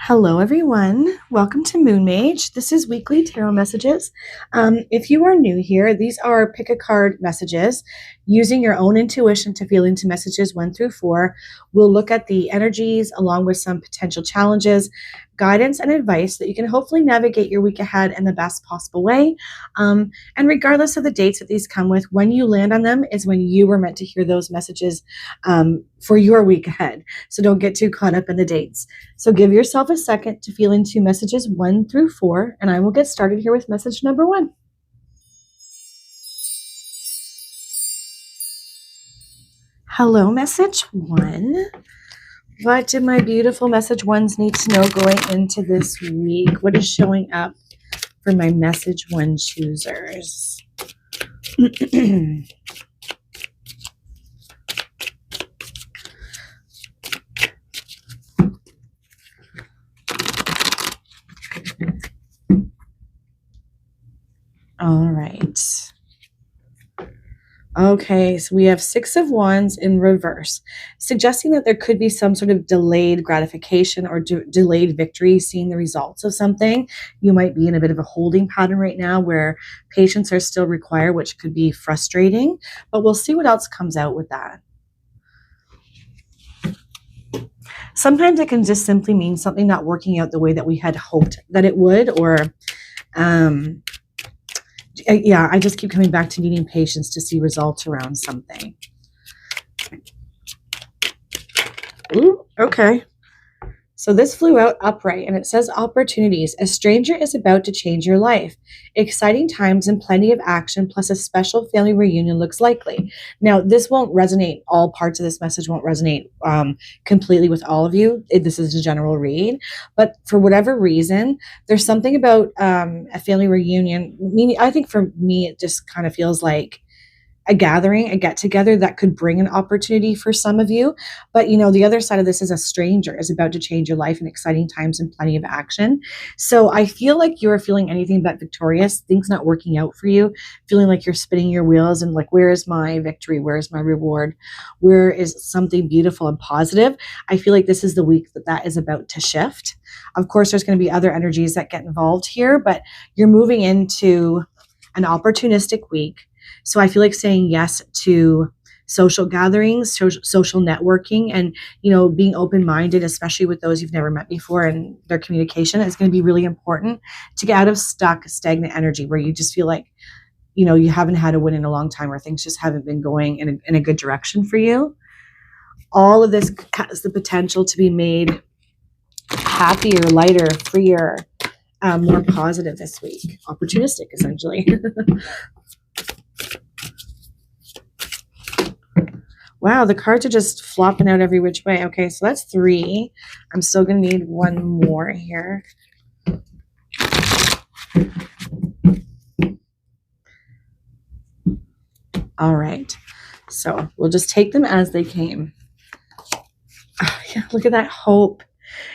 Hello, everyone. Welcome to Moon Mage. This is weekly tarot messages. If you are new here, these are pick a card messages using your own intuition to feel into messages 1 through 4. We'll look at the energies along with some potential challenges, guidance, and advice that you can hopefully navigate your week ahead in the best possible way. And regardless of the dates that these come with, when you land on them is when you were meant to hear those messages for your week ahead. So don't get too caught up in the dates. So give yourself a second to feel into messages 1 through 4, and I will get started here with message number 1. Hello, message 1. What do my beautiful message 1s need to know going into this week? What is showing up for my message 1 choosers? All right. Okay, so we have 6 of Wands in reverse, suggesting that there could be some sort of delayed gratification or delayed victory, seeing the results of something. You might be in a bit of a holding pattern right now where patience are still required, which could be frustrating, but we'll see what else comes out with that. Sometimes it can just simply mean something not working out the way that we had hoped that it would, or yeah, I just keep coming back to needing patience to see results around something. Ooh, okay. So this flew out upright, and it says opportunities. A stranger is about to change your life. Exciting times and plenty of action, plus a special family reunion looks likely. Now, this won't resonate. All parts of this message won't resonate completely with all of you. This is a general read. But for whatever reason, there's something about a family reunion. Meaning, I think for me, it just kind of feels like a gathering, a get together that could bring an opportunity for some of you. But you know, the other side of this is a stranger is about to change your life in exciting times and plenty of action. So I feel like you're feeling anything but victorious, things not working out for you, feeling like you're spinning your wheels and like, where is my victory? Where is my reward? Where is something beautiful and positive? I feel like this is the week that is about to shift. Of course, there's going to be other energies that get involved here, but you're moving into an opportunistic week. So I feel like saying yes to social gatherings, social networking, and, you know, being open-minded, especially with those you've never met before, and their communication is going to be really important to get out of stagnant energy where you just feel like, you know, you haven't had a win in a long time, or things just haven't been going in a good direction for you. All of this has the potential to be made happier, lighter, freer, more positive this week. Opportunistic, essentially. Wow, the cards are just flopping out every which way. Okay, so that's 3. I'm still going to need 1 more here. All right, so we'll just take them as they came. Oh, yeah, look at that hope.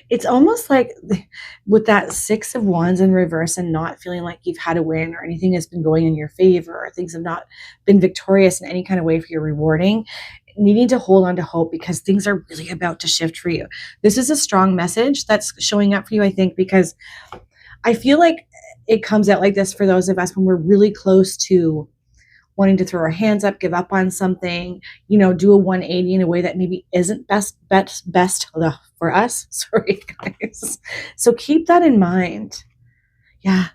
It's almost like with that 6 of Wands in reverse and not feeling like you've had a win or anything has been going in your favor, or things have not been victorious in any kind of way for your rewarding, needing to hold on to hope because things are really about to shift for you. This is a strong message that's showing up for you, I think, because I feel like it comes out like this for those of us when we're really close to wanting to throw our hands up, give up on something, you know, do a 180 in a way that maybe isn't best for us. Sorry, guys. So keep that in mind. Yeah.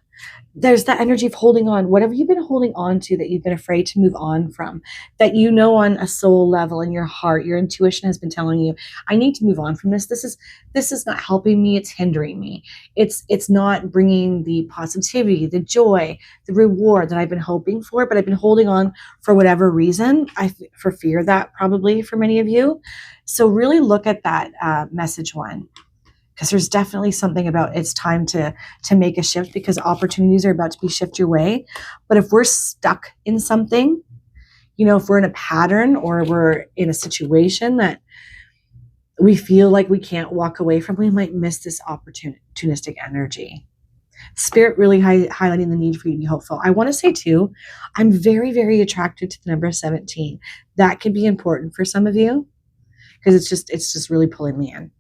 There's that energy of holding on, whatever you've been holding on to that you've been afraid to move on from, that you know on a soul level in your heart, your intuition has been telling you, I need to move on from this. This is not helping me. It's hindering me. It's not bringing the positivity, the joy, the reward that I've been hoping for, but I've been holding on for whatever reason. For fear that probably for many of you. So really look at that message 1. Because there's definitely something about it's time to make a shift, because opportunities are about to be shift your way. But if we're stuck in something, you know, if we're in a pattern or we're in a situation that we feel like we can't walk away from, we might miss this opportunistic energy. Spirit really highlighting the need for you to be hopeful. I want to say too, I'm very, very attracted to the number 17. That can be important for some of you because it's just really pulling me in.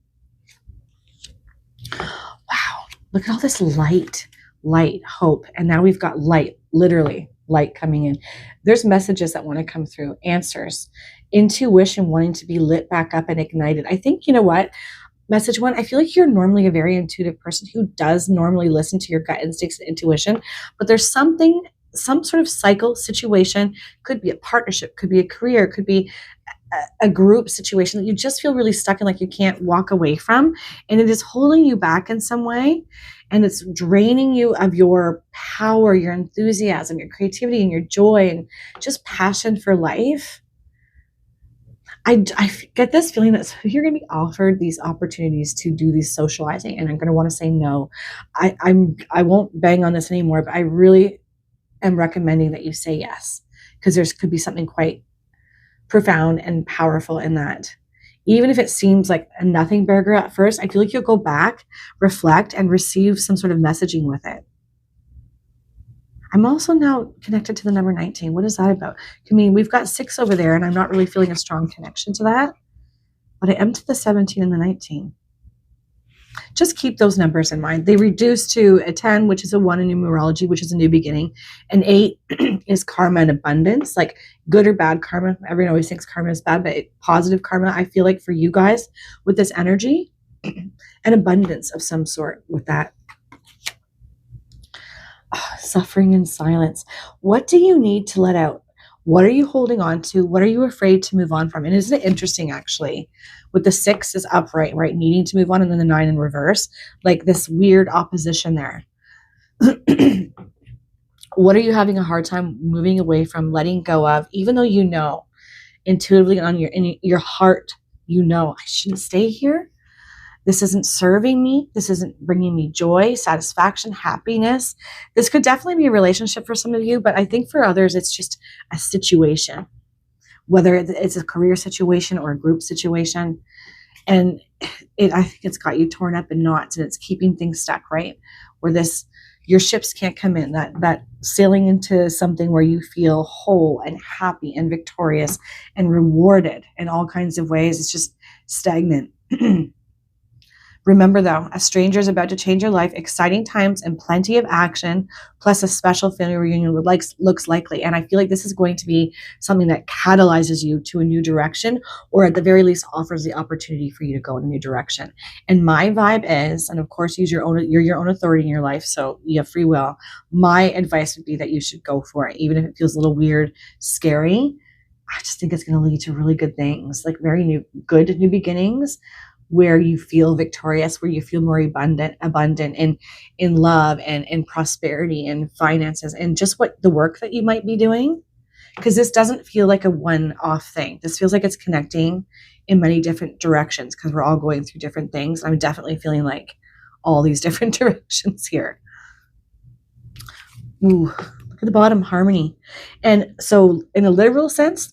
Look at all this light, hope. And now we've got light, literally light coming in. There's messages that want to come through, answers, intuition wanting to be lit back up and ignited. I think, you know what? Message one, I feel like you're normally a very intuitive person who does normally listen to your gut instincts and intuition, but there's something, some sort of cycle situation, could be a partnership, could be a career, could be a group situation that you just feel really stuck in, like you can't walk away from, and it is holding you back in some way, and it's draining you of your power, your enthusiasm, your creativity, and your joy, and just passion for life. I get this feeling that you're going to be offered these opportunities to do these socializing, and I'm going to want to say no. I won't bang on this anymore, but I really am recommending that you say yes, because there could be something quite profound and powerful in that. Even if it seems like a nothing burger at first, I feel like you'll go back, reflect, and receive some sort of messaging with it. I'm also now connected to the number 19. What is that about? I mean, we've got 6 over there, and I'm not really feeling a strong connection to that. But I am to the 17 and the 19. Just keep those numbers in mind. They reduce to a 10, which is a 1 in numerology, which is a new beginning. An 8 is karma and abundance, like good or bad karma. Everyone always thinks karma is bad, but positive karma, I feel like for you guys with this energy, an abundance of some sort with that. Suffering in silence. What do you need to let out? What are you holding on to? What are you afraid to move on from? And isn't it interesting, actually, with the 6 is upright, right? Needing to move on, and then the 9 in reverse, like this weird opposition there. What are you having a hard time moving away from, letting go of, even though you know intuitively in your heart, you know, I shouldn't stay here. This isn't serving me. This isn't bringing me joy, satisfaction, happiness. This could definitely be a relationship for some of you, but I think for others, it's just a situation, whether it's a career situation or a group situation. And I think it's got you torn up in knots, and it's keeping things stuck, right? Where your ships can't come in, that sailing into something where you feel whole and happy and victorious and rewarded in all kinds of ways. It's just stagnant. Remember, though, a stranger is about to change your life, exciting times and plenty of action, plus a special family reunion looks likely. And I feel like this is going to be something that catalyzes you to a new direction, or at the very least offers the opportunity for you to go in a new direction. And my vibe is, and of course, you're your own authority in your life, so you have free will. My advice would be that you should go for it, even if it feels a little weird, scary. I just think it's going to lead to really good things, like very good new beginnings, where you feel victorious, where you feel more abundant in love and in prosperity and finances, and just what the work that you might be doing. Because this doesn't feel like a one-off thing. This feels like it's connecting in many different directions, because we're all going through different things. I'm definitely feeling like all these different directions here. Ooh, look at the bottom, harmony. And so in a literal sense,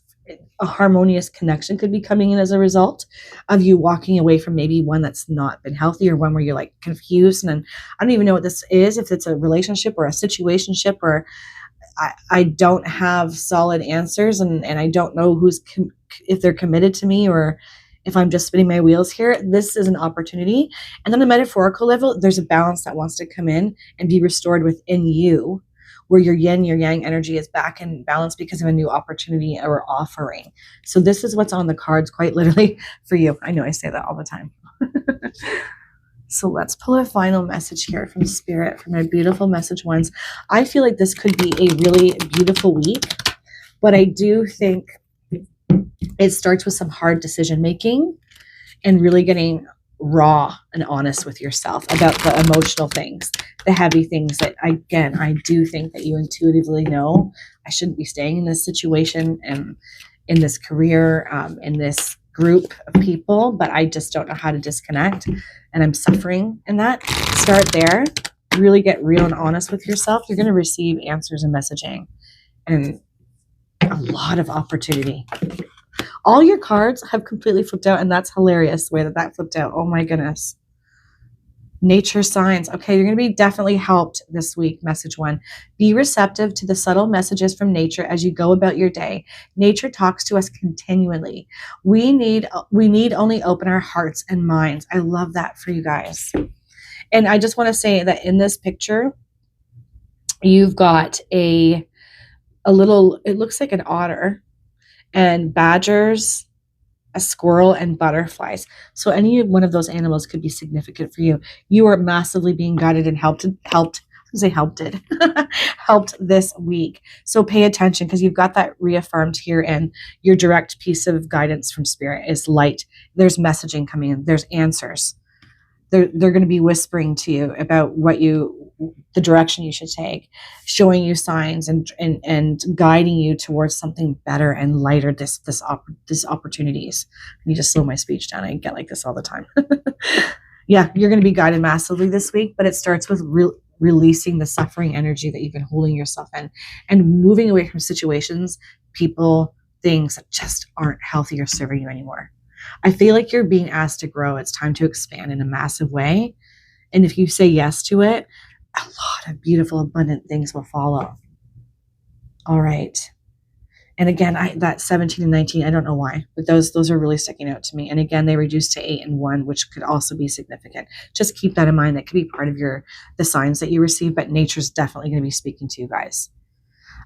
a harmonious connection could be coming in as a result of you walking away from maybe one that's not been healthy, or one where you're like confused. And I don't even know what this is, if it's a relationship or a situationship, or I don't have solid answers, and I don't know if they're committed to me, or if I'm just spinning my wheels here. This is an opportunity. And on a metaphorical level, there's a balance that wants to come in and be restored within you, where your yin, your yang energy is back in balance because of a new opportunity or offering. So this is what's on the cards, quite literally, for you. I know I say that all the time. So let's pull a final message here from Spirit, from my beautiful message ones. I feel like this could be a really beautiful week, but I do think it starts with some hard decision making and really getting raw and honest with yourself about the emotional things, the heavy things that, again, I do think that you intuitively know, I shouldn't be staying in this situation and in this career, in this group of people, but I just don't know how to disconnect, and I'm suffering in that. Start there. Really get real and honest with yourself. You're going to receive answers and messaging and a lot of opportunity. All your cards have completely flipped out, and that's hilarious the way that flipped out. Oh my goodness. Nature signs. Okay, you're going to be definitely helped this week. Message one, be receptive to the subtle messages from nature as you go about your day. Nature talks to us continually. We need only open our hearts and minds. I love that for you guys. And I just want to say that in this picture, you've got a little, it looks like an otter and badgers, a squirrel, and butterflies. So any one of those animals could be significant for you. You are massively being guided and helped helped this week. So pay attention, because you've got that reaffirmed here, and your direct piece of guidance from spirit is light. There's messaging coming in. There's answers. They're going to be whispering to you about the direction you should take, showing you signs and guiding you towards something better and lighter. This opportunities. I need to slow my speech down. I get like this all the time. Yeah, you're going to be guided massively this week, but it starts with releasing the suffering energy that you've been holding yourself in, and moving away from situations, people, things that just aren't healthy or serving you anymore. I feel like you're being asked to grow. It's time to expand in a massive way. And if you say yes to it, a lot of beautiful, abundant things will follow. All right. And again, that 17 and 19, I don't know why, but those are really sticking out to me. And again, they reduced to 8 and 1, which could also be significant. Just keep that in mind. That could be part of the signs that you receive, but nature's definitely going to be speaking to you guys.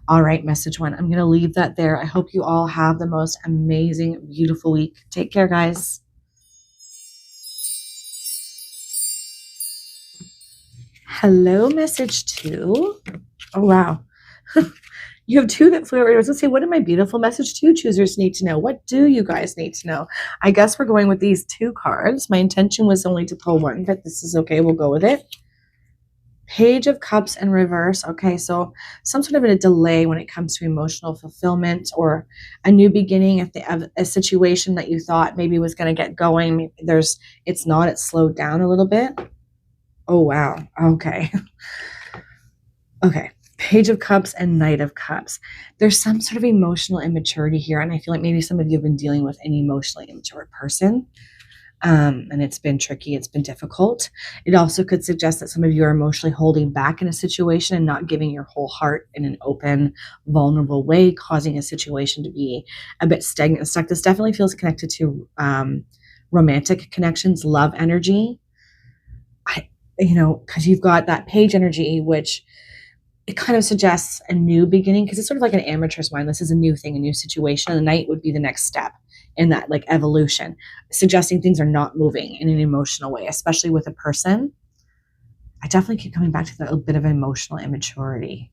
All right, message 1. I'm going to leave that there. I hope you all have the most amazing, beautiful week. Take care, guys. Hello, message 2. Oh, wow. You have 2 that flew over. I was going to say, what did my beautiful message 2 choosers need to know? What do you guys need to know? I guess we're going with these 2 cards. My intention was only to pull 1, but this is okay. We'll go with it. Page of Cups in reverse. Okay, so some sort of a delay when it comes to emotional fulfillment or a new beginning. If they have a situation that you thought maybe was going to get going, it's not. It's slowed down a little bit. Oh, wow. Okay. Okay. Page of Cups and Knight of Cups. There's some sort of emotional immaturity here, and I feel like maybe some of you have been dealing with an emotionally immature person. And it's been tricky. It's been difficult. It also could suggest that some of you are emotionally holding back in a situation and not giving your whole heart in an open, vulnerable way, causing a situation to be a bit stagnant and stuck. This definitely feels connected to romantic connections, love energy. Because you've got that page energy, which it kind of suggests a new beginning, because it's sort of like an amateur's mind. This is a new thing, a new situation. And the Knight would be the next step in that, like, evolution, suggesting things are not moving in an emotional way, especially with a person. I definitely keep coming back to that, a bit of emotional immaturity.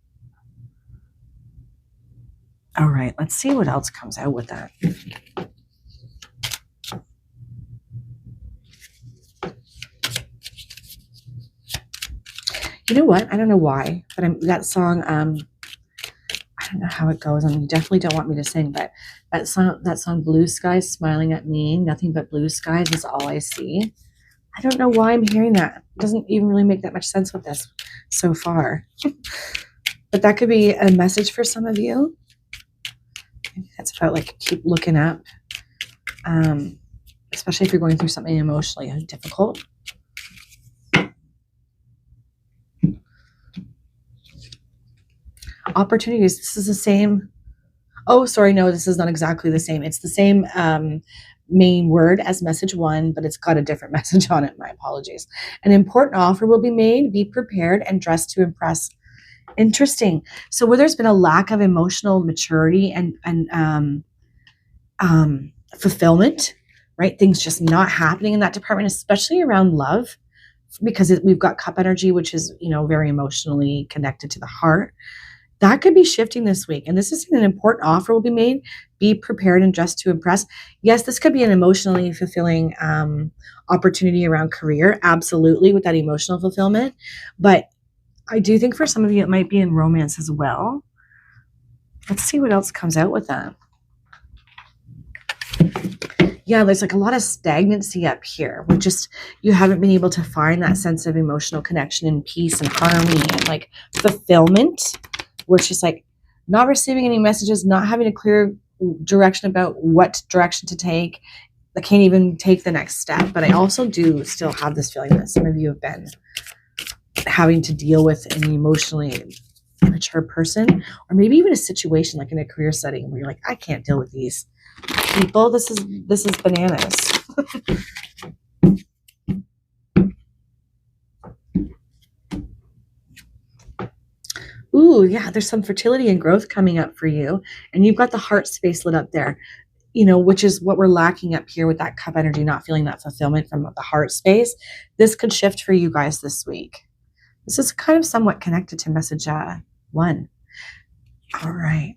All right, let's see what else comes out with that. You know what? I don't know why, but that song, I don't know how it goes. I mean, you definitely don't want me to sing, but that song, Blue Skies Smiling at Me, nothing but blue skies is all I see. I don't know why I'm hearing that. It doesn't even really make that much sense with this so far. But that could be a message for some of you. Maybe that's about, like, keep looking up, especially if you're going through something emotionally difficult. Opportunities. This is the same. Oh, sorry. No, this is not exactly the same. It's the same main word as message 1, but it's got a different message on it. My apologies. An important offer will be made. Be prepared and dress to impress. Interesting. So where there's been a lack of emotional maturity and fulfillment, right? Things just not happening in that department, especially around love, because we've got cup energy, which is, very emotionally connected to the heart. That could be shifting this week. And this is an important offer will be made. Be prepared and dress to impress. Yes, this could be an emotionally fulfilling opportunity around career. Absolutely, with that emotional fulfillment. But I do think for some of you, it might be in romance as well. Let's see what else comes out with that. Yeah, there's like a lot of stagnancy up here. You haven't been able to find that sense of emotional connection and peace and harmony and like fulfillment, where it's just like not receiving any messages, not having a clear direction about what direction to take. I can't even take the next step. But I also do still have this feeling that some of you have been having to deal with an emotionally immature person, or maybe even a situation like in a career setting where you're like, I can't deal with these people. This is bananas. Ooh, yeah, there's some fertility and growth coming up for you. And you've got the heart space lit up there, which is what we're lacking up here with that cup energy, not feeling that fulfillment from the heart space. This could shift for you guys this week. This is kind of somewhat connected to message 1. All right.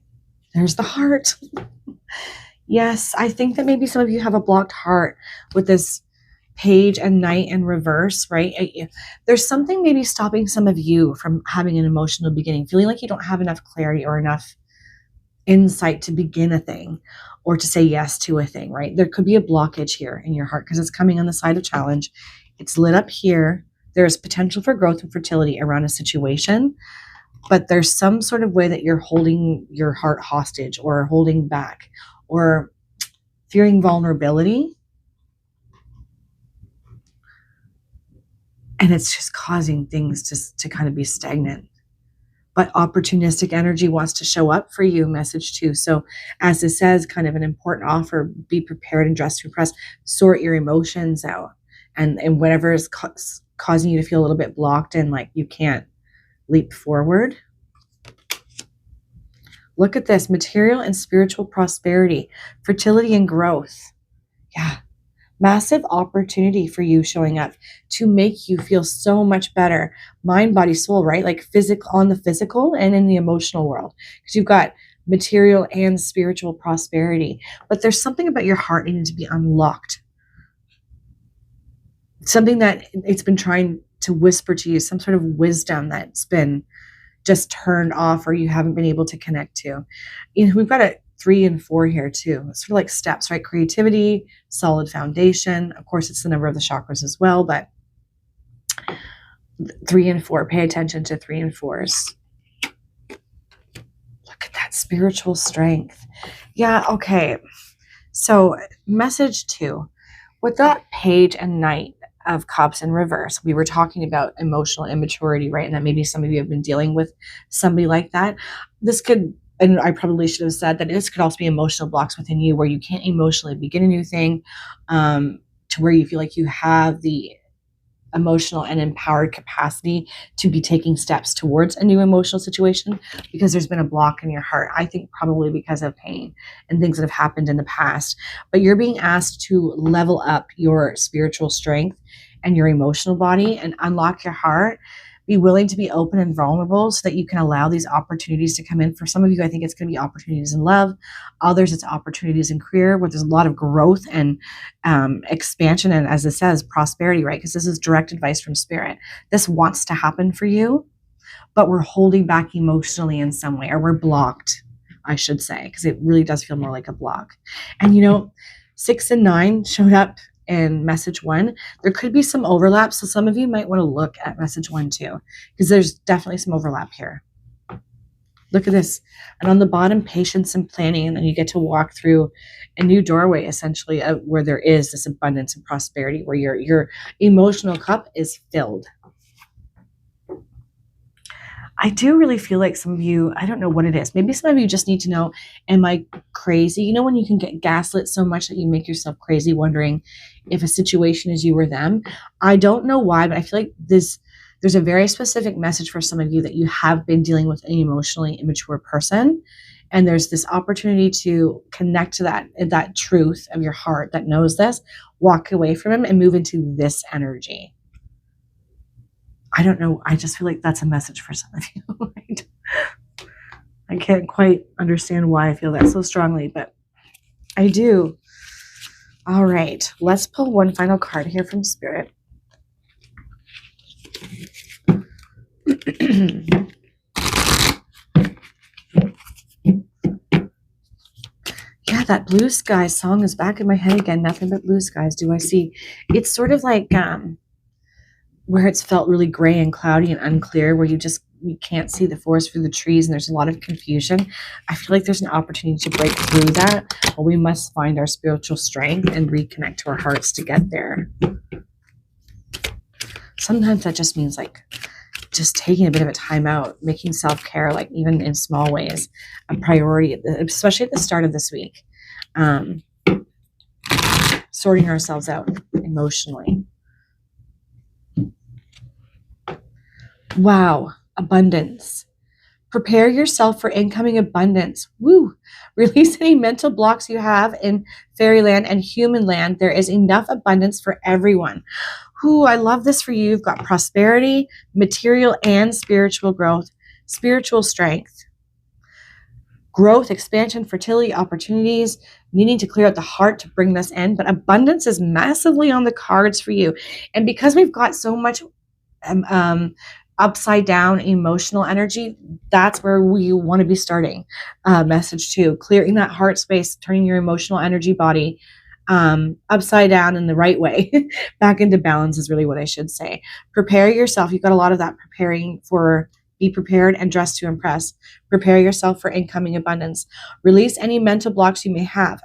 There's the heart. Yes, I think that maybe some of you have a blocked heart with this page and knight in reverse, right? There's something maybe stopping some of you from having an emotional beginning, feeling like you don't have enough clarity or enough insight to begin a thing or to say yes to a thing, right? There could be a blockage here in your heart because it's coming on the side of challenge. It's lit up here. There's potential for growth and fertility around a situation, but there's some sort of way that you're holding your heart hostage or holding back or fearing vulnerability. And it's just causing things to kind of be stagnant. But opportunistic energy wants to show up for you, message 2. So as it says, kind of an important offer, be prepared and dressed to impress, sort your emotions out. And whatever is causing you to feel a little bit blocked and like you can't leap forward. Look at this, material and spiritual prosperity, fertility and growth. Yeah. Massive opportunity for you showing up to make you feel so much better, mind, body, soul, right? Like on the physical and in the emotional world, because you've got material and spiritual prosperity. But there's something about your heart needing to be unlocked. Something that it's been trying to whisper to you, some sort of wisdom that's been just turned off or you haven't been able to connect to. We've got a 3 and 4 here too. It's sort of like steps, right? Creativity, solid foundation. Of course, it's the number of the chakras as well, but 3 and 4, pay attention to 3 and 4s. Look at that spiritual strength. Yeah, okay. So message 2, with that page and knight of cups in reverse, we were talking about emotional immaturity, right? And that maybe some of you have been dealing with somebody like that. This could, and I probably should have said that this could also be emotional blocks within you where you can't emotionally begin a new thing, to where you feel like you have the emotional and empowered capacity to be taking steps towards a new emotional situation because there's been a block in your heart. I think probably because of pain and things that have happened in the past. But you're being asked to level up your spiritual strength and your emotional body and unlock your heart. Be willing to be open and vulnerable so that you can allow these opportunities to come in. For some of you, I think it's going to be opportunities in love. Others, it's opportunities in career where there's a lot of growth and expansion. And as it says, prosperity, right? Because this is direct advice from spirit. This wants to happen for you, but we're holding back emotionally in some way, or we're blocked, I should say, because it really does feel more like a block. And 6 and 9 showed up in message 1. There could be some overlap. So some of you might want to look at message 1 too, because there's definitely some overlap here. Look at this. And on the bottom, patience and planning. And then you get to walk through a new doorway, essentially, where there is this abundance and prosperity, where your emotional cup is filled. I do really feel like some of you, I don't know what it is. Maybe some of you just need to know, am I crazy? When you can get gaslit so much that you make yourself crazy, wondering if a situation is you or them. I don't know why, but I feel like there's a very specific message for some of you that you have been dealing with an emotionally immature person. And there's this opportunity to connect to that truth of your heart that knows this, walk away from him and move into this energy. I don't know. I just feel like that's a message for some of you. Right? I can't quite understand why I feel that so strongly, but I do. All right. Let's pull one final card here from Spirit. Yeah, that blue sky song is back in my head again. Nothing but blue skies do I see. It's sort of like where it's felt really gray and cloudy and unclear, where you can't see the forest through the trees and there's a lot of confusion. I feel like there's an opportunity to break through that, but we must find our spiritual strength and reconnect to our hearts to get there. Sometimes that just means like just taking a bit of a time out, making self-care, like even in small ways, a priority, especially at the start of this week. Sorting ourselves out emotionally. Wow, abundance, Prepare yourself for incoming abundance. Woo! Release any mental blocks you have in fairyland and human land. There is enough abundance for everyone. Whoo, I love this for you. You've got prosperity, material and spiritual growth, spiritual strength, growth, expansion, fertility, opportunities, needing to clear out the heart to bring this in. But abundance is massively on the cards for you. And because we've got so much upside down emotional energy, that's where we want to be starting. Message 2, clearing that heart space, turning your emotional energy body upside down in the right way back into balance is really what I should say. Prepare yourself. You've got a lot of that preparing for. Be prepared and dress to impress. Prepare yourself for incoming abundance. Release any mental blocks you may have.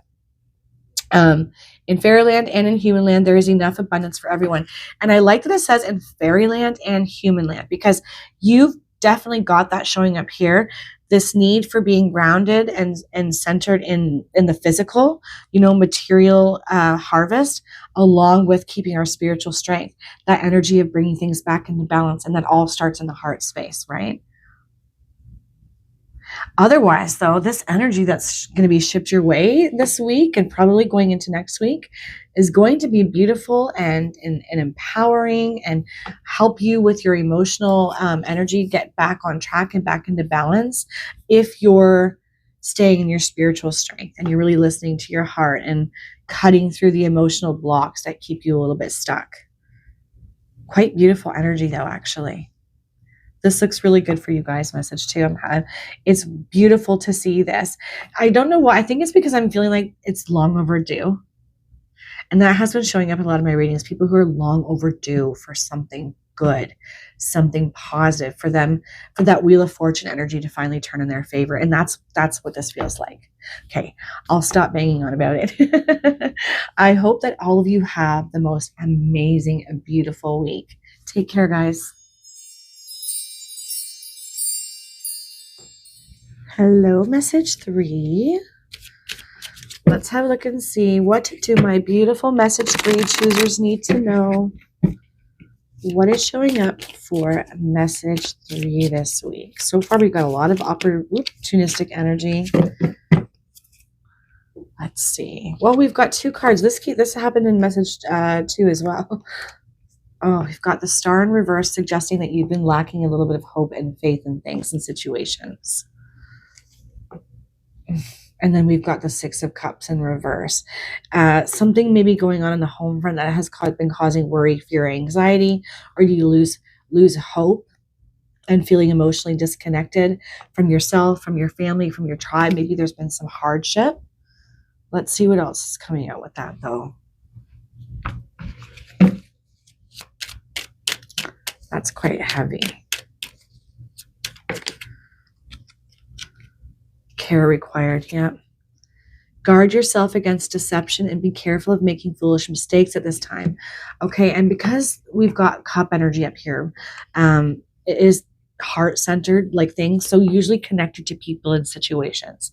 In fairyland and in human land, there is enough abundance for everyone. And I like that it says in fairyland and human land, because you've definitely got that showing up here. This need for being grounded and centered in the physical, material harvest, along with keeping our spiritual strength, that energy of bringing things back into balance. And that all starts in the heart space, right? Otherwise, though, this energy that's going to be shipped your way this week and probably going into next week is going to be beautiful and empowering and help you with your emotional energy get back on track and back into balance if you're staying in your spiritual strength and you're really listening to your heart and cutting through the emotional blocks that keep you a little bit stuck. Quite beautiful energy, though, actually. This looks really good for you guys, message 2. It's beautiful to see this. I don't know why. I think it's because I'm feeling like it's long overdue. And that has been showing up in a lot of my readings. People who are long overdue for something good, something positive for them, for that Wheel of Fortune energy to finally turn in their favor. And that's what this feels like. Okay, I'll stop banging on about it. I hope that all of you have the most amazing and beautiful week. Take care, guys. Hello, message 3. Let's have a look and see, what do my beautiful message 3 choosers need to know? What is showing up for message 3 this week? So far, we've got a lot of opportunistic energy. Let's see. Well, we've got 2 cards. This happened in message 2 as well. Oh, we've got the Star in reverse, suggesting that you've been lacking a little bit of hope and faith in things and situations. And then we've got the 6 of Cups in reverse. Something may be going on in the home front that has been causing worry, fear, anxiety, or do you lose hope and feeling emotionally disconnected from yourself, from your family, from your tribe. Maybe there's been some hardship. Let's see what else is coming out with that, though. That's quite heavy. Care required, yeah. Guard yourself against deception and be careful of making foolish mistakes at this time. Okay, and because we've got cup energy up here, it is heart-centered like things, so usually connected to people and situations.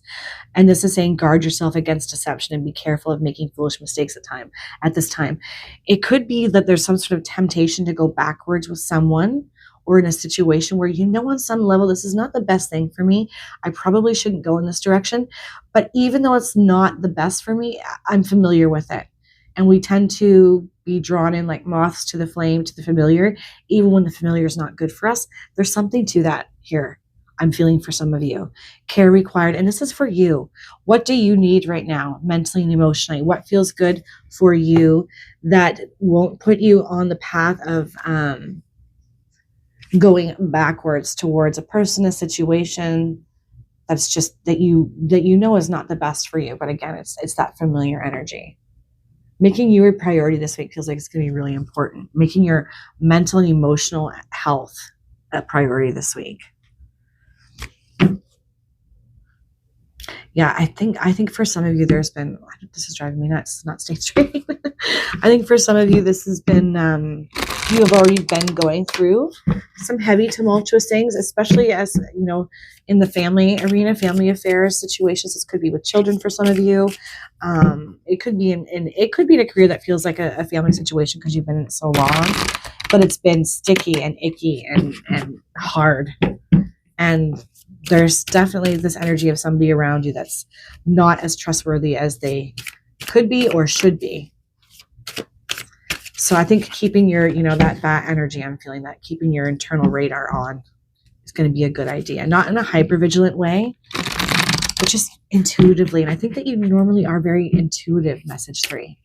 And this is saying guard yourself against deception and be careful of making foolish mistakes at this time. It could be that there's some sort of temptation to go backwards with someone or in a situation where on some level, this is not the best thing for me. I probably shouldn't go in this direction. But even though it's not the best for me, I'm familiar with it. And we tend to be drawn in like moths to the flame, to the familiar, even when the familiar is not good for us. There's something to that here. I'm feeling for some of you. Care required. And this is for you. What do you need right now, mentally and emotionally? What feels good for you that won't put you on the path of going backwards towards a person, a situation that's just that is not the best for you. But again, it's that familiar energy. Making you a priority this week feels like it's going to be really important. Making your mental and emotional health a priority this week. Yeah, I think for some of you this is driving me nuts. It's not stage training. I think for some of you this has been you have already been going through some heavy, tumultuous things, especially as in the family arena, family affairs situations. This could be with children for some of you. It could be in a career that feels like a family situation because you've been in it so long, but it's been sticky and icky and hard. And there's definitely this energy of somebody around you that's not as trustworthy as they could be or should be. So I think keeping your, you know, that energy, I'm feeling that keeping your internal radar on is going to be a good idea. Not in a hypervigilant way, but just intuitively. And I think that you normally are very intuitive, message 3.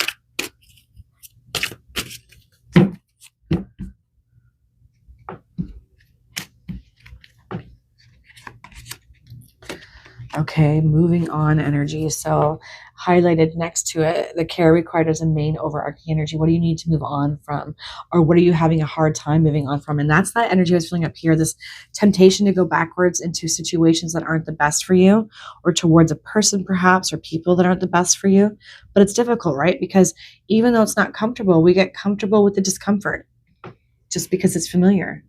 Okay, moving on energy. So highlighted next to it, the care required as a main overarching energy. What do you need to move on from? Or what are you having a hard time moving on from? And that's that energy I was feeling up here, this temptation to go backwards into situations that aren't the best for you, or towards a person perhaps, or people that aren't the best for you. But it's difficult, right? Because even though it's not comfortable, we get comfortable with the discomfort just because it's familiar.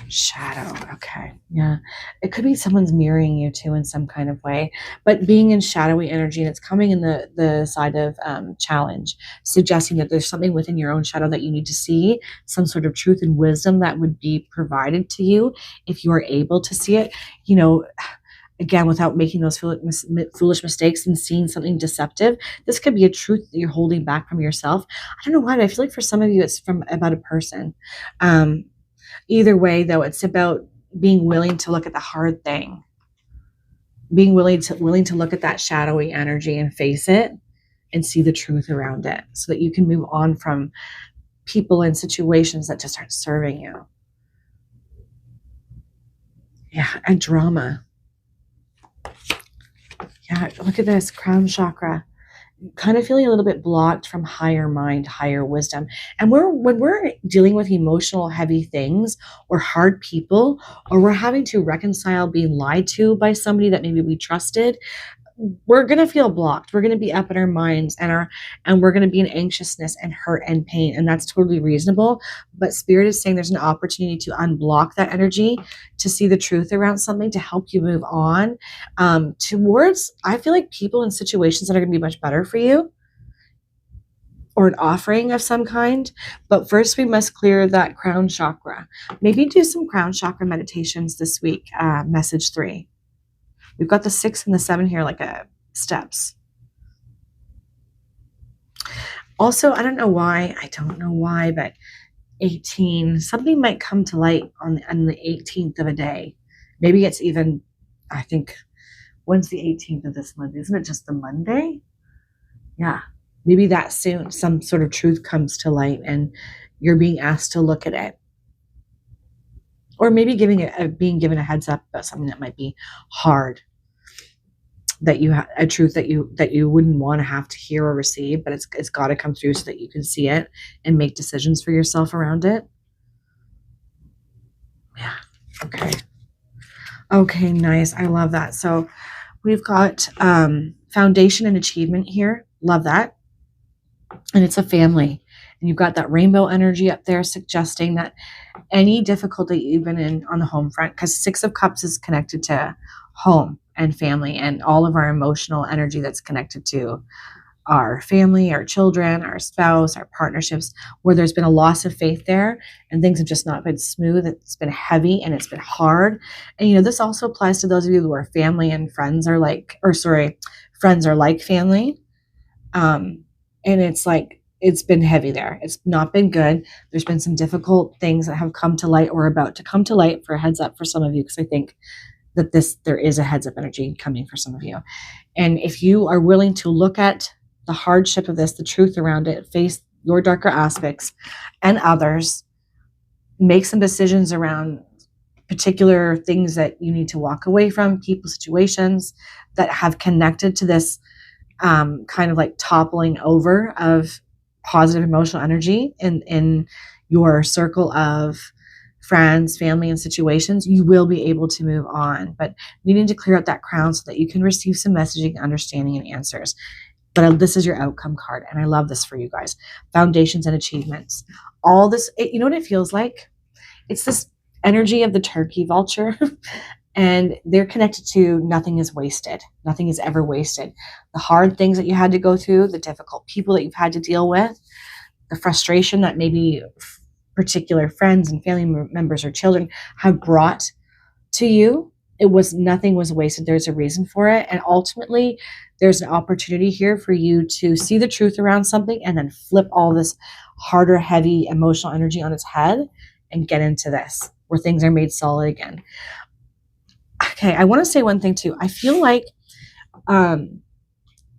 Shadow. Okay. Yeah. It could be someone's mirroring you too in some kind of way, but being in shadowy energy, and it's coming in the side of challenge, suggesting that there's something within your own shadow that you need to see, some sort of truth and wisdom that would be provided to you if you are able to see it, you know, again, without making those foolish mistakes and seeing something deceptive. This could be a truth that you're holding back from yourself. I don't know why, but I feel like for some of you, it's about a person. Either way, though, it's about being willing to look at the hard thing, being willing to look at that shadowy energy and face it and see the truth around it so that you can move on from people and situations that just aren't serving you. Yeah, and drama. Yeah, look at this, crown chakra. Kind of feeling a little bit blocked from higher mind, higher wisdom. And when we're dealing with emotional heavy things or hard people, or we're having to reconcile being lied to by somebody that maybe we trusted, we're going to feel blocked. We're going to be up in our minds and we're going to be in anxiousness and hurt and pain. And that's totally reasonable. But Spirit is saying there's an opportunity to unblock that energy, to see the truth around something, to help you move on towards, I feel like, people and situations that are going to be much better for you, or an offering of some kind. But first we must clear that crown chakra. Maybe do some crown chakra meditations this week, message 3. We've got the 6 and the 7 here, like steps. Also, I don't know why, but 18, something might come to light on the 18th of a day. Maybe it's even, I think, when's the 18th of this month? Isn't it just the Monday? Yeah, maybe that soon some sort of truth comes to light and you're being asked to look at it. Or maybe being given a heads up about something that might be hard, that you have a truth that you wouldn't want to have to hear or receive, but it's got to come through so that you can see it and make decisions for yourself around it. Yeah. Okay, nice. I love that. So we've got foundation and achievement here. Love that. And it's a family. And you've got that rainbow energy up there suggesting that any difficulty you've been in on the home front, because 6 of Cups is connected to home and family and all of our emotional energy that's connected to our family, our children, our spouse, our partnerships, where there's been a loss of faith there and things have just not been smooth. It's been heavy and it's been hard. And, you know, this also applies to those of you who are family and friends are like, friends are like family. And it's like, it's been heavy there. It's not been good. There's been some difficult things that have come to light or about to come to light, for a heads up for some of you, because I think that there is a heads up energy coming for some of you. And if you are willing to look at the hardship of this, the truth around it, face your darker aspects and others, make some decisions around particular things that you need to walk away from, people, situations that have connected to this kind of like toppling over of positive emotional energy in your circle of friends, family, and situations, you will be able to move on. But you need to clear out that crown so that you can receive some messaging, understanding, and answers. But this is your outcome card, and I love this for you guys. Foundations and achievements. All this, you know what it feels like? It's this energy of the turkey vulture. And they're connected to nothing is wasted. Nothing is ever wasted. The hard things that you had to go through, the difficult people that you've had to deal with, the frustration that maybe particular friends and family members or children have brought to you. Nothing was wasted. There's a reason for it. And ultimately, there's an opportunity here for you to see the truth around something and then flip all this harder, heavy emotional energy on its head and get into this where things are made solid again. Okay, I want to say one thing too. I feel like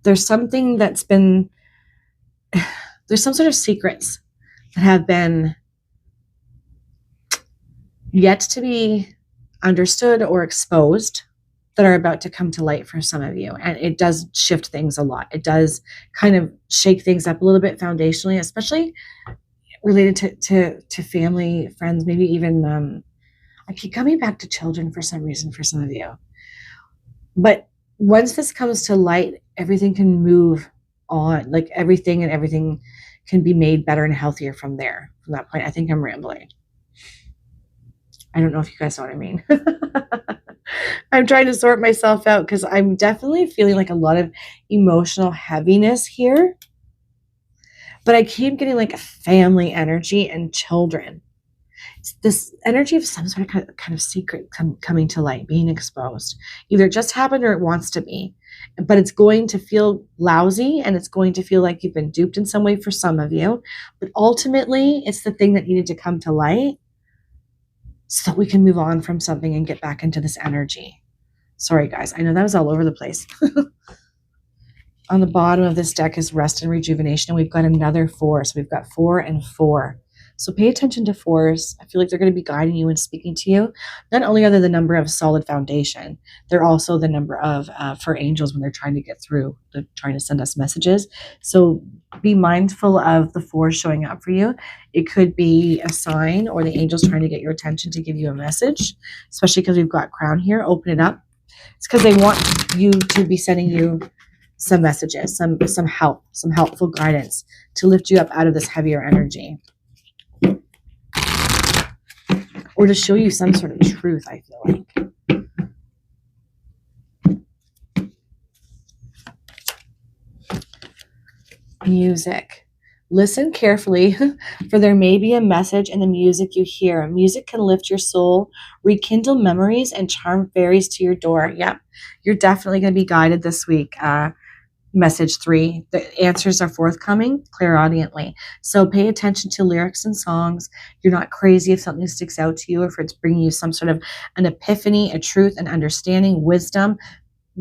there's something that's been, there's some sort of secrets that have been yet to be understood or exposed that are about to come to light for some of you. And it does shift things a lot. It does kind of shake things up a little bit foundationally, especially related to family, friends, maybe even, I keep coming back to children for some reason for some of you. But once this comes to light, everything can move on, like everything can be made better and healthier from there, from that point. I think I'm rambling. I don't know if you guys know what I mean. I'm trying to sort myself out because I'm definitely feeling like a lot of emotional heaviness here. But I keep getting like a family energy and children. It's this energy of some sort of kind of secret coming to light, being exposed. Either it just happened or it wants to be. But it's going to feel lousy and it's going to feel like you've been duped in some way for some of you. But ultimately, it's the thing that needed to come to light so that we can move on from something and get back into this energy. Sorry, guys. I know that was all over the place. On the bottom of this deck is rest and rejuvenation. And we've got another 4. So we've got 4 and 4. So pay attention to 4s. I feel like they're going to be guiding you and speaking to you. Not only are they the number of solid foundation, they're also the number of for angels when they're trying to get through. They're trying to send us messages. So be mindful of the 4 showing up for you. It could be a sign or the angels trying to get your attention to give you a message, especially because we've got crown here. Open it up. It's because they want you to be sending you some messages, some help, some helpful guidance to lift you up out of this heavier energy. Or to show you some sort of truth, I feel like. Music. Listen carefully, for there may be a message in the music you hear. Music can lift your soul, rekindle memories, and charm fairies to your door. Yep, you're definitely going to be guided this week. Message 3, the answers are forthcoming clairaudiently. So pay attention to lyrics and songs. You're not crazy if something sticks out to you, or if it's bringing you some sort of an epiphany, a truth, an understanding, wisdom.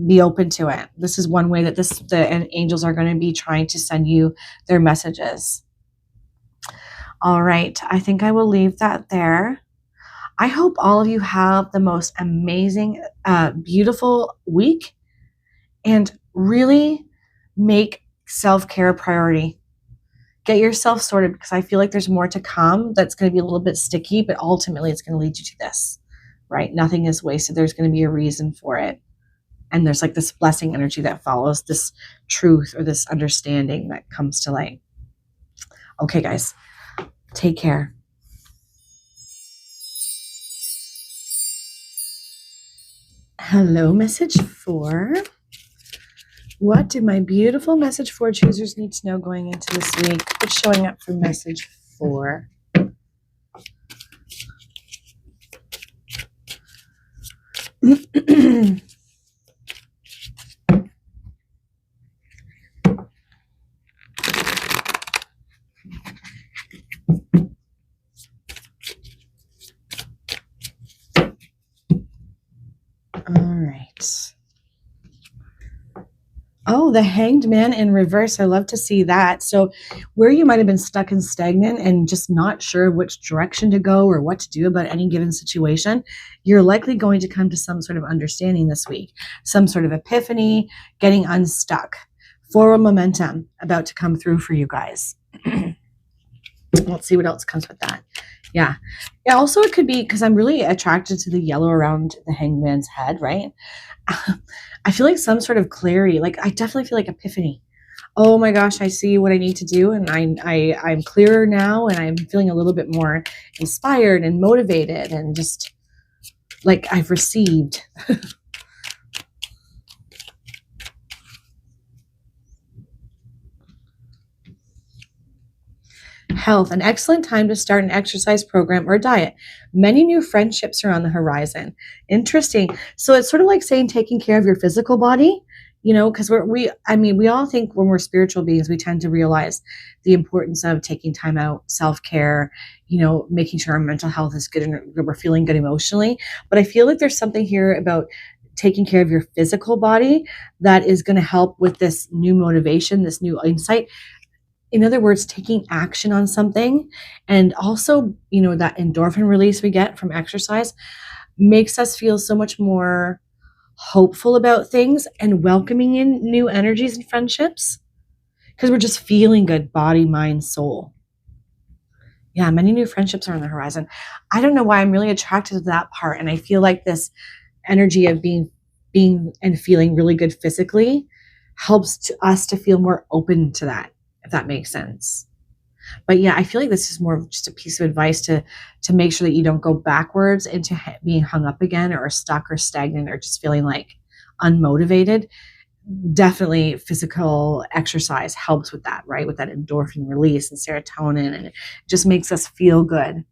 Be open to it. This is one way that the angels are going to be trying to send you their messages. All right, I think I will leave that there. I hope all of you have the most amazing, beautiful week, and really make self-care a priority. Get yourself sorted, because I feel like there's more to come that's going to be a little bit sticky, but ultimately it's going to lead you to this, right? Nothing is wasted. There's going to be a reason for it. And there's like this blessing energy that follows this truth or this understanding that comes to light. Okay, guys, take care. Hello, message 4. What do my beautiful message 4 choosers need to know going into this week? What's showing up for message 4? All right. Oh, the Hanged Man in reverse. I love to see that. So where you might have been stuck and stagnant and just not sure which direction to go or what to do about any given situation, you're likely going to come to some sort of understanding this week, some sort of epiphany, getting unstuck, forward momentum about to come through for you guys. Let's see what else comes with that. Yeah. Also, it could be because I'm really attracted to the yellow around the Hanged Man's head, right? I feel like some sort of clarity. Like, I definitely feel like epiphany. Oh my gosh, I see what I need to do, and I'm clearer now, and I'm feeling a little bit more inspired and motivated, and just like I've received. health, an excellent time to start an exercise program or diet. Many new friendships are on the horizon. Interesting. So it's sort of like saying taking care of your physical body, you know, because we all think when we're spiritual beings, we tend to realize the importance of taking time out, self-care, you know, making sure our mental health is good and we're feeling good emotionally. But I feel like there's something here about taking care of your physical body that is going to help with this new motivation, this new insight. In other words, taking action on something, and also, you know, that endorphin release we get from exercise makes us feel so much more hopeful about things and welcoming in new energies and friendships because we're just feeling good, body, mind, soul. Yeah, many new friendships are on the horizon. I don't know why I'm really attracted to that part, and I feel like this energy of being and feeling really good physically helps us to feel more open to that, if that makes sense. But yeah, I feel like this is more of just a piece of advice to make sure that you don't go backwards into being hung up again or stuck or stagnant or just feeling like unmotivated. Definitely physical exercise helps with that, right? With that endorphin release and serotonin, and it just makes us feel good.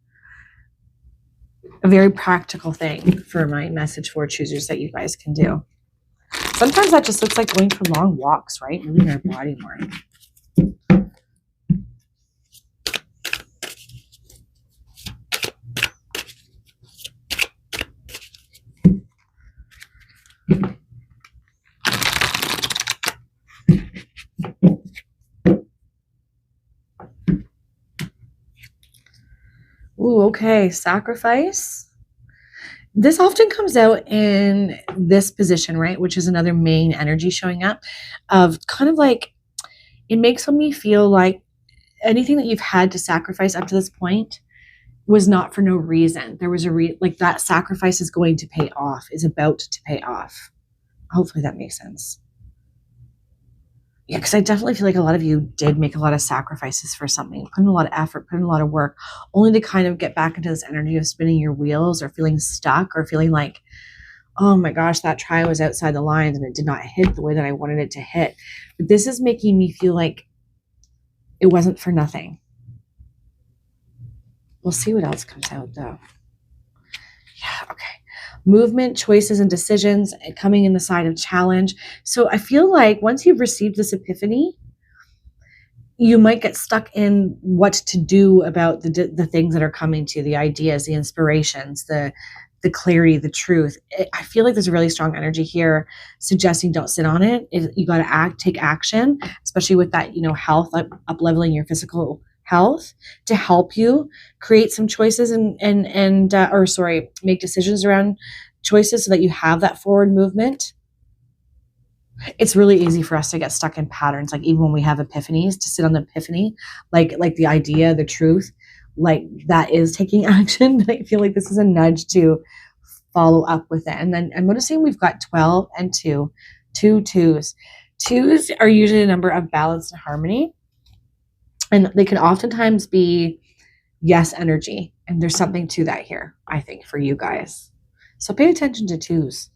A very practical thing for my message for choosers that you guys can do. Sometimes that just looks like going for long walks, right? Moving our body more. Ooh, okay. Sacrifice. This often comes out in this position, right? Which is another main energy showing up of kind of like, it makes me feel like anything that you've had to sacrifice up to this point was not for no reason. There was like that sacrifice is going to pay off, is about to pay off. Hopefully that makes sense. Yeah, because I definitely feel like a lot of you did make a lot of sacrifices for something, put in a lot of effort, put in a lot of work, only to kind of get back into this energy of spinning your wheels or feeling stuck or feeling like, oh my gosh, that try was outside the lines and it did not hit the way that I wanted it to hit. But this is making me feel like it wasn't for nothing. We'll see what else comes out though. Yeah, okay. Movement, choices, and decisions coming in the side of challenge. So I feel like once you've received this epiphany, you might get stuck in what to do about the things that are coming to you, the ideas, the inspirations, the clarity, the truth. I feel like there's a really strong energy here suggesting don't sit on it. You got to take action, especially with that, you know, health, up leveling your physical health to help you create some choices make decisions around choices so that you have that forward movement. It's really easy for us to get stuck in patterns, like even when we have epiphanies, to sit on the epiphany, like the idea, the truth, like that is taking action. I feel like this is a nudge to follow up with it. And then I'm noticing we've got 12 and 2 twos. Twos are usually a number of balance and harmony, and they can oftentimes be yes energy. And there's something to that here, I think, for you guys. So pay attention to twos.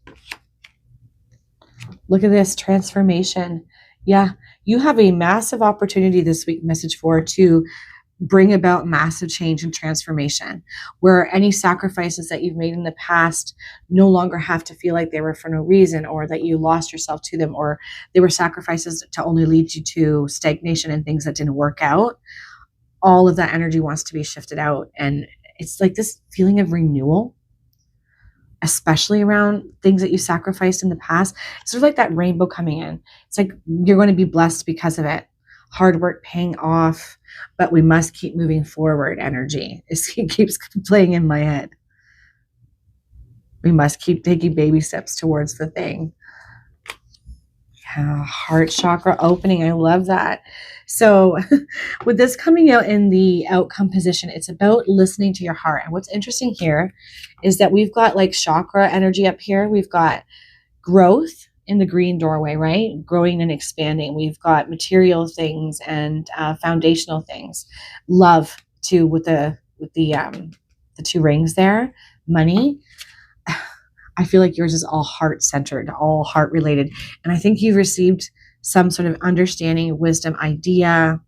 Look at this transformation. Yeah, you have a massive opportunity this week, message 4, to bring about massive change and transformation, where any sacrifices that you've made in the past no longer have to feel like they were for no reason, or that you lost yourself to them, or they were sacrifices to only lead you to stagnation and things that didn't work out. All of that energy wants to be shifted out. And it's like this feeling of renewal, especially around things that you sacrificed in the past. It's sort of like that rainbow coming in. It's like you're going to be blessed because of it. Hard work paying off, but we must keep moving forward energy. It keeps playing in my head. We must keep taking baby steps towards the thing. Yeah, heart chakra opening. I love that. So with this coming out in the outcome position, it's about listening to your heart. And what's interesting here is that we've got like chakra energy up here. We've got growth in the green doorway, right? Growing and expanding. We've got material things and foundational things. Love too, with the 2 rings there. Money. I feel like yours is all heart-centered, all heart-related. And I think you've received some sort of understanding, wisdom, idea,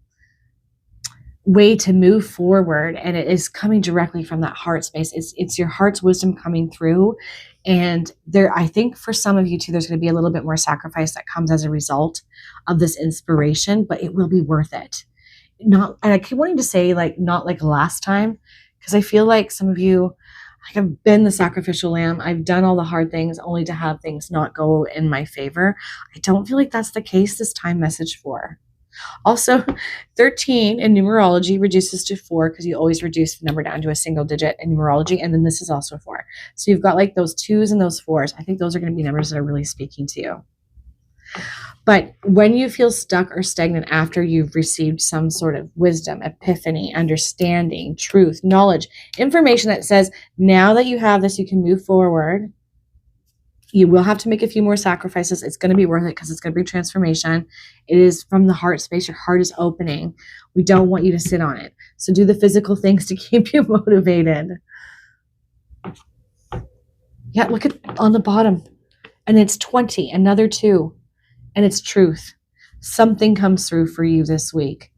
way to move forward, and it is coming directly from that heart space. It's your heart's wisdom coming through. And there, I think for some of you too, there's going to be a little bit more sacrifice that comes as a result of this inspiration, but it will be worth it. Not, and I keep wanting to say like, not like last time, because I feel like some of you, like, I've been the sacrificial lamb. I've done all the hard things only to have things not go in my favor. I don't feel like that's the case this time. Message 4. Also, 13 in numerology reduces to 4 because you always reduce the number down to a single digit in numerology. And then this is also 4. So you've got like those 2s and those 4s. I think those are going to be numbers that are really speaking to you. But when you feel stuck or stagnant after you've received some sort of wisdom, epiphany, understanding, truth, knowledge, information that says, now that you have this, you can move forward. You will have to make a few more sacrifices. It's going to be worth it because it's going to be transformation. It is from the heart space. Your heart is opening. We don't want you to sit on it. So do the physical things to keep you motivated. Yeah, look at on the bottom. And it's 20, another 2. And it's truth. Something comes through for you this week.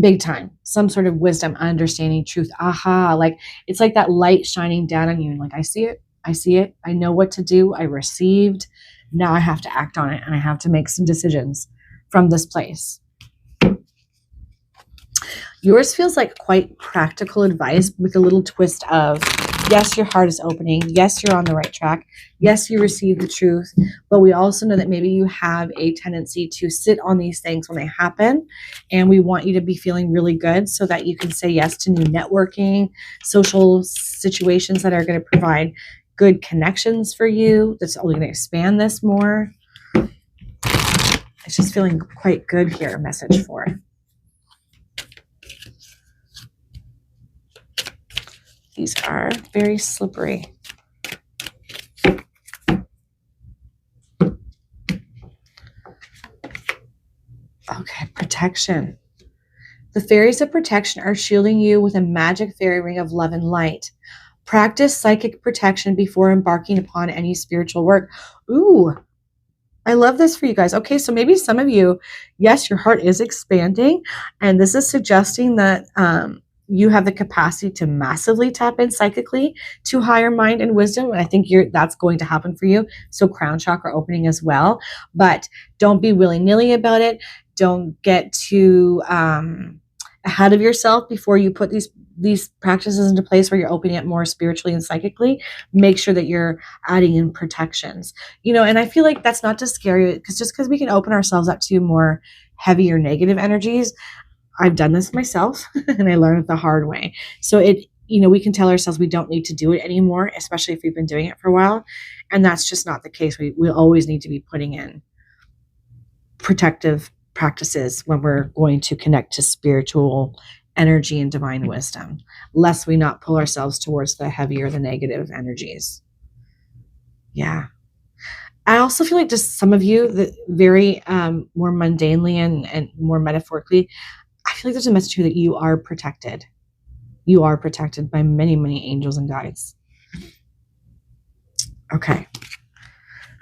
Big time. Some sort of wisdom, understanding, truth. Aha. Like, it's like that light shining down on you. And like, I see it. I see it. I know what to do. I received. Now I have to act on it. And I have to make some decisions from this place. Yours feels like quite practical advice with a little twist of, yes, your heart is opening. Yes, you're on the right track. Yes, you receive the truth. But we also know that maybe you have a tendency to sit on these things when they happen. And we want you to be feeling really good so that you can say yes to new networking, social situations that are going to provide good connections for you. That's only going to expand this more. It's just feeling quite good here, message 4. These are very slippery. Okay, protection. The fairies of protection are shielding you with a magic fairy ring of love and light. Practice psychic protection before embarking upon any spiritual work. Ooh, I love this for you guys. Okay, so maybe some of you, yes, your heart is expanding, and this is suggesting that you have the capacity to massively tap in psychically to higher mind and wisdom. And I think that's going to happen for you. So crown chakra opening as well. But don't be willy-nilly about it. Don't get too ahead of yourself before you put these practices into place where you're opening it more spiritually and psychically. Make sure that you're adding in protections. And I feel like that's not to scare you, because just because we can open ourselves up to more heavy or negative energies, I've done this myself and I learned it the hard way. So we can tell ourselves we don't need to do it anymore, especially if we've been doing it for a while. And that's just not the case. We always need to be putting in protective practices when we're going to connect to spiritual energy and divine wisdom, lest we not pull ourselves towards the heavier, the negative energies. Yeah. I also feel like just some of you that very more mundanely and more metaphorically, I feel like there's a message here that you are protected. You are protected by many, many angels and guides. Okay.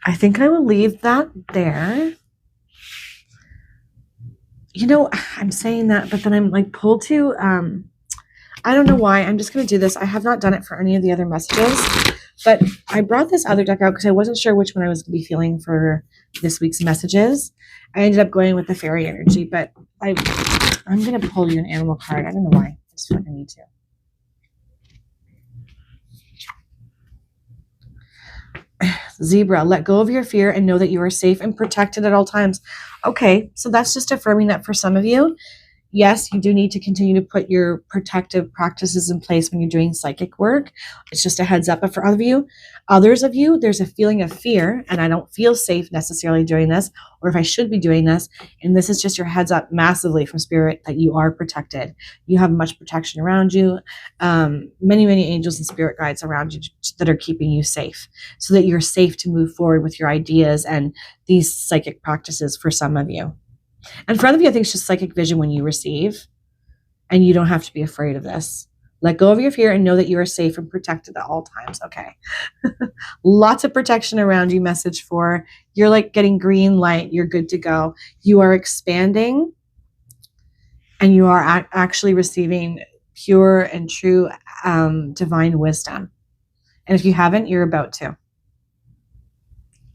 I think I will leave that there. I'm saying that, but then I'm like pulled to, I don't know why. I'm just going to do this. I have not done it for any of the other messages, but I brought this other deck out because I wasn't sure which one I was going to be feeling for this week's messages. I ended up going with the fairy energy, but I'm going to pull you an animal card. I don't know why. I just feel like I need to. Zebra, let go of your fear and know that you are safe and protected at all times. Okay, so that's just affirming that for some of you. Yes, you do need to continue to put your protective practices in place when you're doing psychic work. It's just a heads up. But for others of you, there's a feeling of fear, and I don't feel safe necessarily doing this, or if I should be doing this. And this is just your heads up massively from spirit that you are protected. You have much protection around you. Many, many angels and spirit guides around you that are keeping you safe, so that you're safe to move forward with your ideas and these psychic practices for some of you. And for other of you, I think it's just psychic vision when you receive, and you don't have to be afraid of this. Let go of your fear and know that you are safe and protected at all times. Okay. Lots of protection around you, message 4. You're like getting green light. You're good to go. You are expanding. and you are actually receiving pure and true divine wisdom. And if you haven't, you're about to.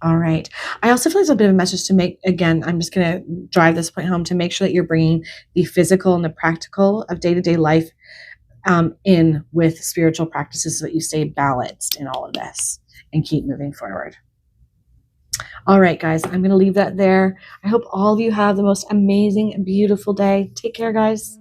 All right. I also feel like it's a bit of a message to make, again, I'm just going to drive this point home, to make sure that you're bringing the physical and the practical of day-to-day life in with spiritual practices, so that you stay balanced in all of this and keep moving forward. All right, guys, I'm going to leave that there. I hope all of you have the most amazing, beautiful day. Take care, guys.